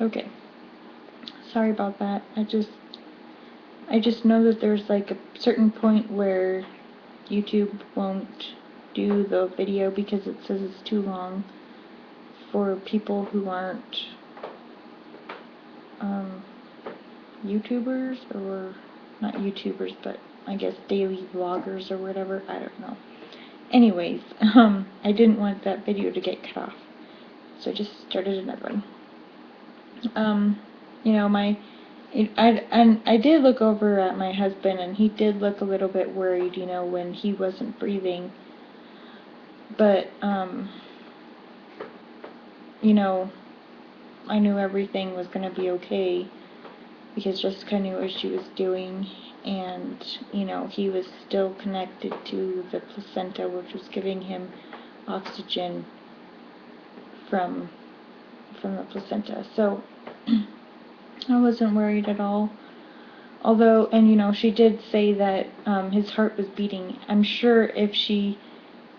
Okay. Sorry about that. I just know that there's like a certain point where YouTube won't do the video because it says it's too long for people who aren't um, YouTubers, or not YouTubers, but I guess daily vloggers or whatever. I don't know. Anyways, I didn't want that video to get cut off, so I just started another one. You know, I did look over at my husband, and he did look a little bit worried, you know, when he wasn't breathing. But, you know, I knew everything was going to be okay because Jessica knew what she was doing, and, you know, he was still connected to the placenta, which was giving him oxygen from the placenta. So I wasn't worried at all. Although, and you know, she did say that his heart was beating. I'm sure if she,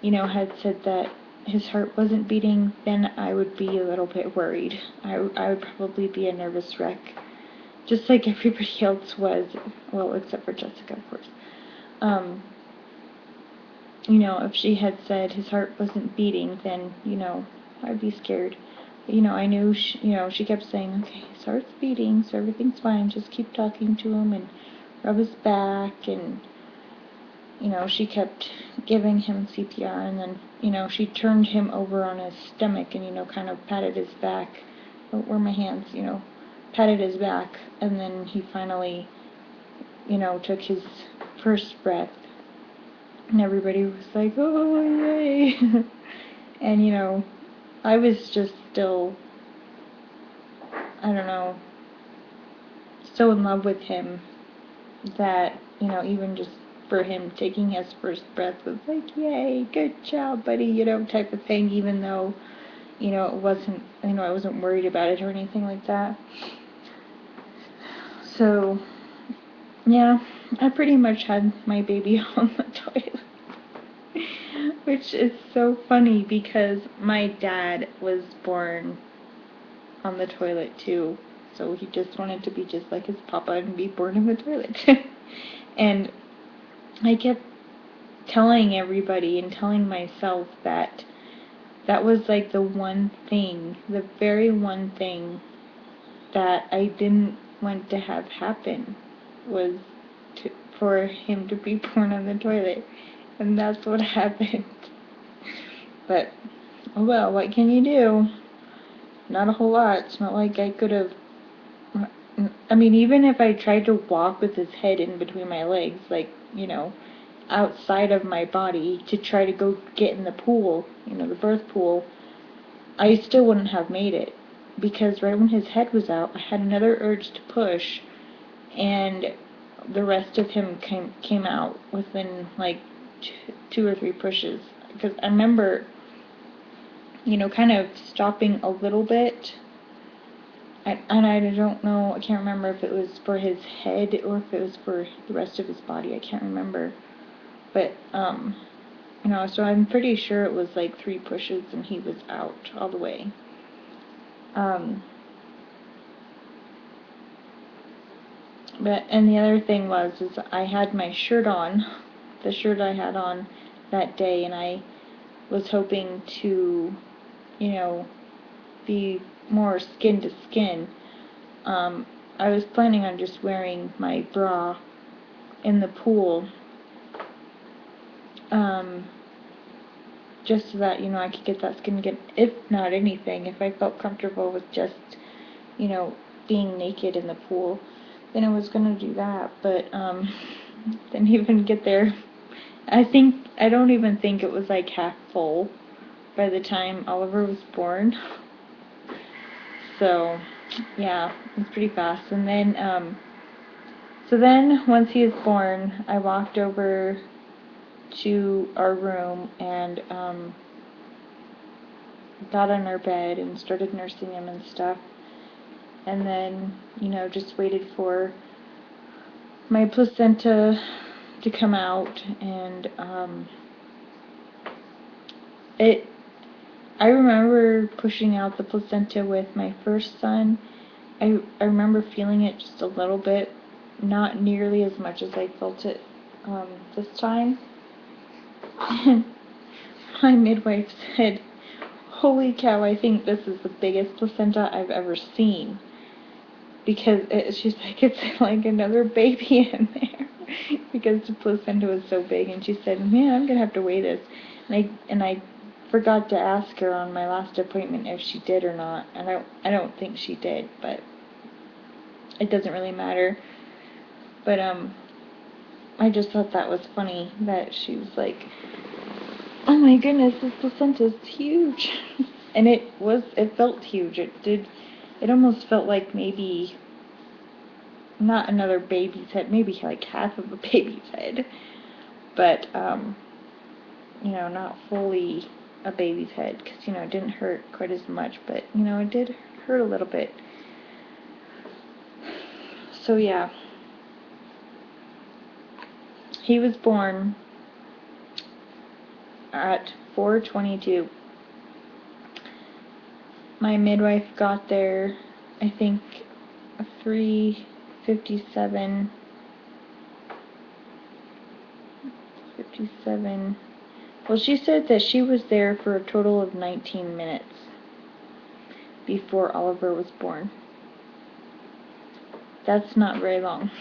you know, had said that his heart wasn't beating, then I would be a little bit worried. I would probably be a nervous wreck, just like everybody else was. Well, except for Jessica, of course. You know, if she had said his heart wasn't beating, then, you know, I'd be scared. But, you know, I knew, you know, she kept saying, okay, his heart's beating, so everything's fine. Just keep talking to him and rub his back, and, you know, she kept giving him CPR, and then, you know, she turned him over on his stomach and, you know, kind of patted his back, or my hands, you know, patted his back, and then he finally, you know, took his first breath, and everybody was like, oh, yay. And, you know, I was just still, I don't know, so in love with him that, you know, even just for him taking his first breath was like, yay, good job, buddy, you know, type of thing, even though, you know, it wasn't, you know, I wasn't worried about it or anything like that. So, yeah, I pretty much had my baby on the toilet. Which is so funny because my dad was born on the toilet too. So he just wanted to be just like his papa and be born in the toilet. And I kept telling everybody and telling myself that that was like the one thing, the very one thing that I didn't want to have happen was for him to be born on the toilet. And that's what happened. But, oh well, what can you do? Not a whole lot. It's not like I could have. I mean, even if I tried to walk with his head in between my legs, like, you know, outside of my body to try to go get in the pool, you know, the birth pool, I still wouldn't have made it. Because right when his head was out, I had another urge to push, and the rest of him came out within like two or three pushes. Because I remember, you know, kind of stopping a little bit. And I don't know, I can't remember if it was for his head or if it was for the rest of his body. I can't remember. But, you know, so I'm pretty sure it was like 3 pushes and he was out all the way. And the other thing is I had my shirt on, the shirt I had on that day, and I was hoping to, you know, be more skin to skin. I was planning on just wearing my bra in the pool, just so that, you know, I could get that skin again. If not anything, if I felt comfortable with just, you know, being naked in the pool, then I was gonna do that. But didn't even get there. I don't even think it was like half full by the time Oliver was born. So yeah, it was pretty fast. And then so then once he was born, I walked over to our room and got on our bed and started nursing him and stuff. And then, you know, just waited for my placenta to come out, and I remember pushing out the placenta with my first son, I remember feeling it just a little bit, not nearly as much as I felt it this time. And my midwife said, "Holy cow, I think this is the biggest placenta I've ever seen." Because she's like, it's like another baby in there. Because the placenta was so big. And she said, "Man, I'm going to have to weigh this." And I forgot to ask her on my last appointment if she did or not. And I don't think she did, but it doesn't really matter. But I just thought that was funny that she was like, "Oh my goodness, this placenta's huge." And it felt huge. It almost felt like maybe not another baby's head, maybe like half of a baby's head. But not fully a baby's head, because it didn't hurt quite as much, but it did hurt a little bit. So yeah, he was born at 4:22. My midwife got there, I think, 3:57. 57. Well, she said that she was there for a total of 19 minutes before Oliver was born. That's not very long.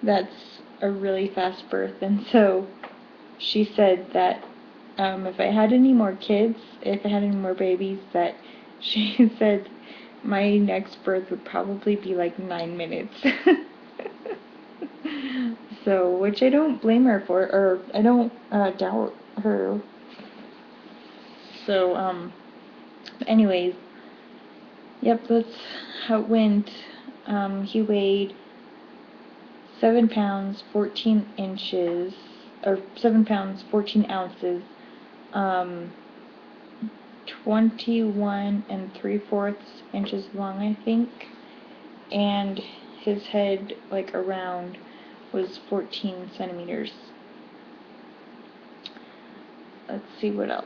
That's a really fast birth. And so she said that if I had any more kids, if I had any more babies, that she said my next birth would probably be like 9 minutes. So, which I don't blame her for, or I don't doubt her. So, anyways, yep, that's how it went. He weighed 7 pounds, 14 inches, or 7 pounds, 14 ounces, 21 3/4 inches long, I think, and his head, like, around, was 14 centimeters. Let's see what else.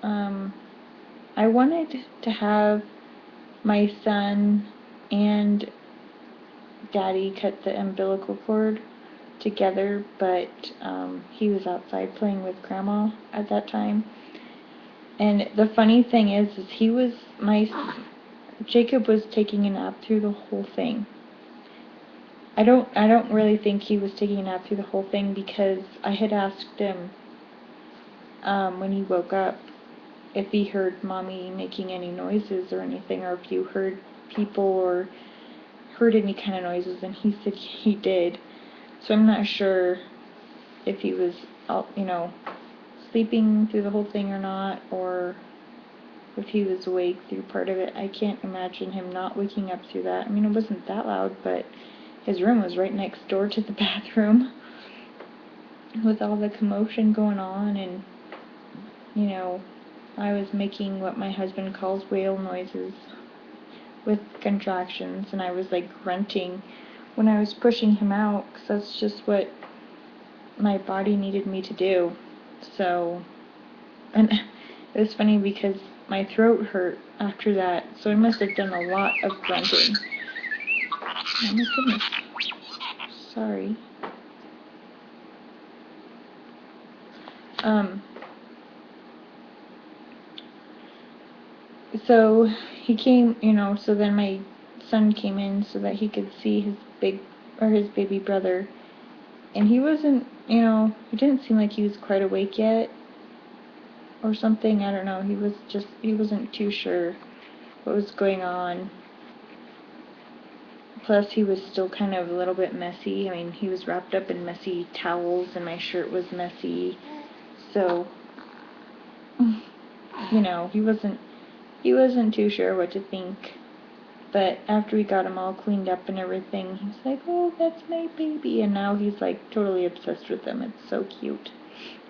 I wanted to have my son and Daddy cut the umbilical cord together, but he was outside playing with Grandma at that time. And the funny thing is Jacob was taking a nap through the whole thing. I don't really think he was taking a nap through the whole thing, because I had asked him when he woke up if he heard Mommy making any noises or anything, or if you heard people or heard any kind of noises, and he said he did. So I'm not sure if he was sleeping through the whole thing or not, or if he was awake through part of it. I can't imagine him not waking up through that. I mean, it wasn't that loud, but his room was right next door to the bathroom with all the commotion going on, and I was making what my husband calls whale noises with contractions, and I was like grunting when I was pushing him out, because that's just what my body needed me to do. So, and it was funny because my throat hurt after that, so I must have done a lot of grunting. Oh my goodness. Sorry. So he came, so then my son came in so that he could see his baby brother. And he wasn't, he didn't seem like he was quite awake yet or something. I don't know. He wasn't too sure what was going on. Plus, he was still kind of a little bit messy. I mean, he was wrapped up in messy towels, and my shirt was messy. So, he wasn't too sure what to think. But after we got him all cleaned up and everything, he's like, "Oh, that's my baby." And now he's like totally obsessed with them. It's so cute.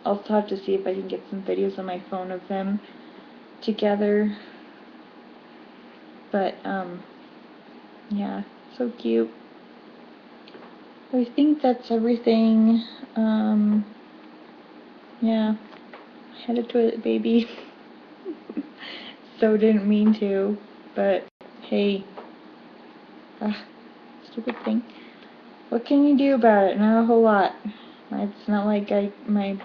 I'll have to see if I can get some videos on my phone of them together. But, yeah, so cute. I think that's everything. Yeah, I had a toilet baby. So didn't mean to. But hey, stupid thing. What can you do about it? Not a whole lot. It's not like my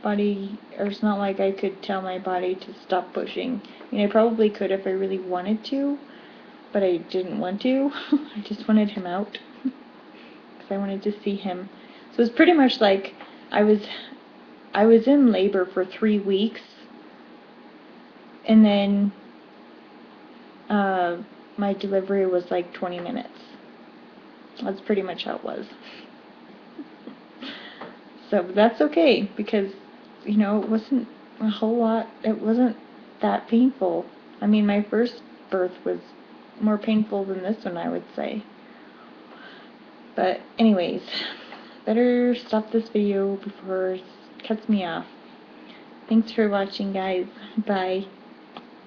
body, or it's not like I could tell my body to stop pushing. I mean, I probably could if I really wanted to, but I didn't want to. I just wanted him out because I wanted to see him. So it's pretty much like I was in labor for 3 weeks, and then my delivery was like 20 minutes. That's pretty much how it was. So that's okay, because, you know, it wasn't a whole lot, it wasn't that painful. I mean, my first birth was more painful than this one, I would say. But anyways, better stop this video before it cuts me off. Thanks for watching, guys. Bye.